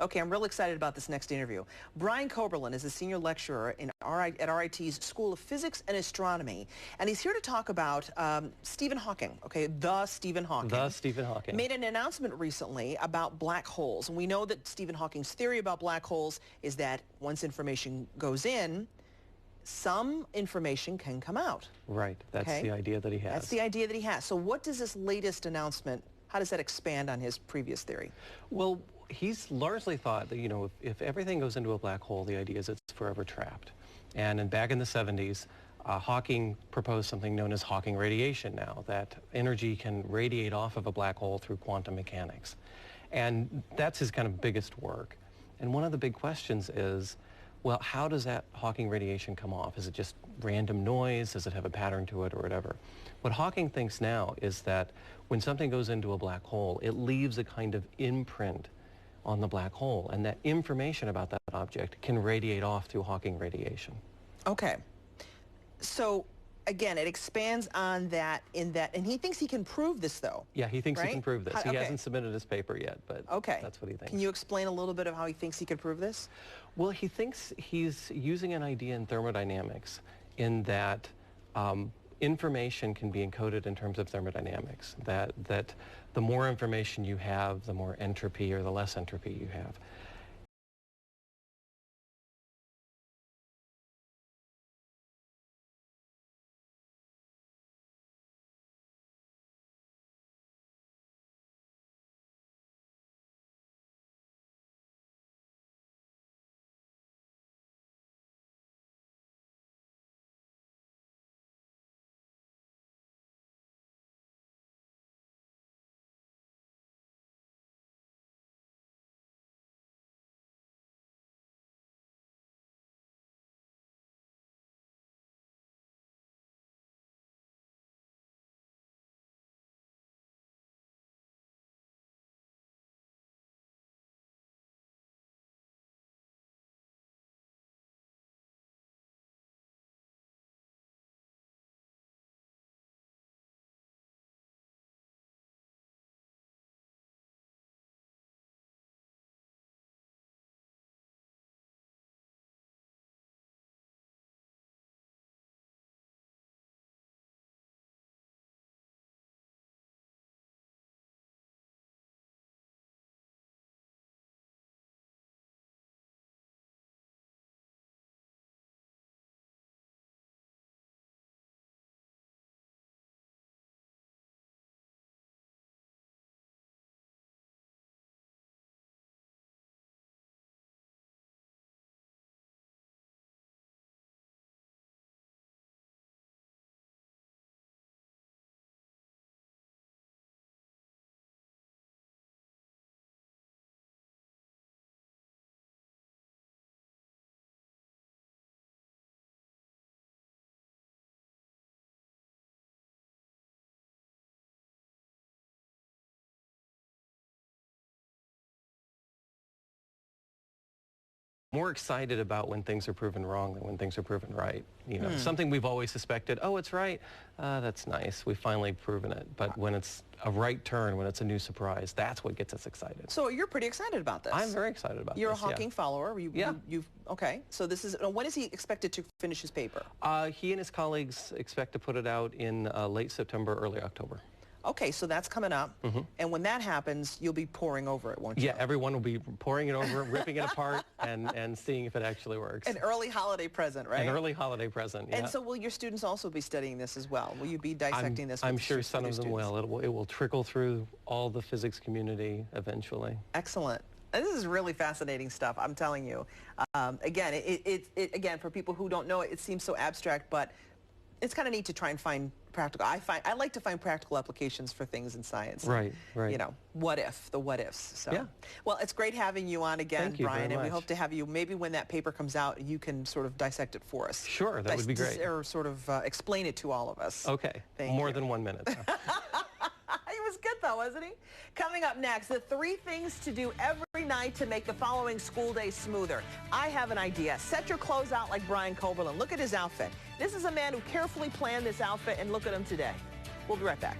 Okay, I'm real excited about this next interview. Brian Koberlein is a senior lecturer at RIT's School of Physics and Astronomy, and he's here to talk about Stephen Hawking, okay, the Stephen Hawking. The Stephen Hawking. Made an announcement recently about black holes, and we know that Stephen Hawking's theory about black holes is that once information goes in, some information can come out. Right, that's okay? the idea that he has. That's the idea that he has. So what does this latest announcement, how does that expand on his previous theory? Well, he's largely thought that, you know, if everything goes into a black hole, the idea is it's forever trapped. And back in the 70s, Hawking proposed something known as Hawking radiation now, that energy can radiate off of a black hole through quantum mechanics. And that's his kind of biggest work. And one of the big questions is, well, how does that Hawking radiation come off? Is it just random noise? Does it have a pattern to it or whatever? What Hawking thinks now is that when something goes into a black hole, it leaves a kind of imprint on the black hole, and that information about that object can radiate off through Hawking radiation. Okay. So again, it expands on that and he thinks he can prove this though. Yeah, he thinks right? he can prove this. Okay. He hasn't submitted his paper yet, but that's what he thinks. Can you explain a little bit of how he thinks he could prove this? Well, he thinks he's using an idea in thermodynamics in that information can be encoded in terms of thermodynamics, that the more information you have, the more entropy or the less entropy you have. More excited about when things are proven wrong than when things are proven right. You know, something we've always suspected, oh, it's right, that's nice, we've finally proven it. But when it's a right turn, when it's a new surprise, that's what gets us excited. So you're pretty excited about this. I'm very excited about this. You're a Hawking follower. Yeah. Okay, so this is, when is he expected to finish his paper? He and his colleagues expect to put it out in late September, early October. Okay, so that's coming up, and when that happens, you'll be poring over it, won't you? Yeah, everyone will be pouring it over, ripping it apart, and seeing if it actually works. An early holiday present, right? An early holiday present, yeah. And so will your students also be studying this as well? Will you be dissecting this with I'm sure some of them students? will. It will trickle through all the physics community eventually. Excellent. And this is really fascinating stuff, I'm telling you. Again, again, for people who don't know it, it seems so abstract, but it's kind of neat to try and find practical. I like to find practical applications for things in science. Right, right. You know, the what ifs. So, yeah. Well, it's great having you on again, Thank you Brian, very and we much. hope to have you, maybe when that paper comes out, you can sort of dissect it for us. Sure, that would be great. Or sort of explain it to all of us. Okay, more than 1 minute. He was good though, wasn't he? Coming up next, the 3 things to do every night to make the following school day smoother. I have an idea. Set your clothes out like Brian Koberlein. Look at his outfit. This is a man who carefully planned this outfit, and look at him today. We'll be right back.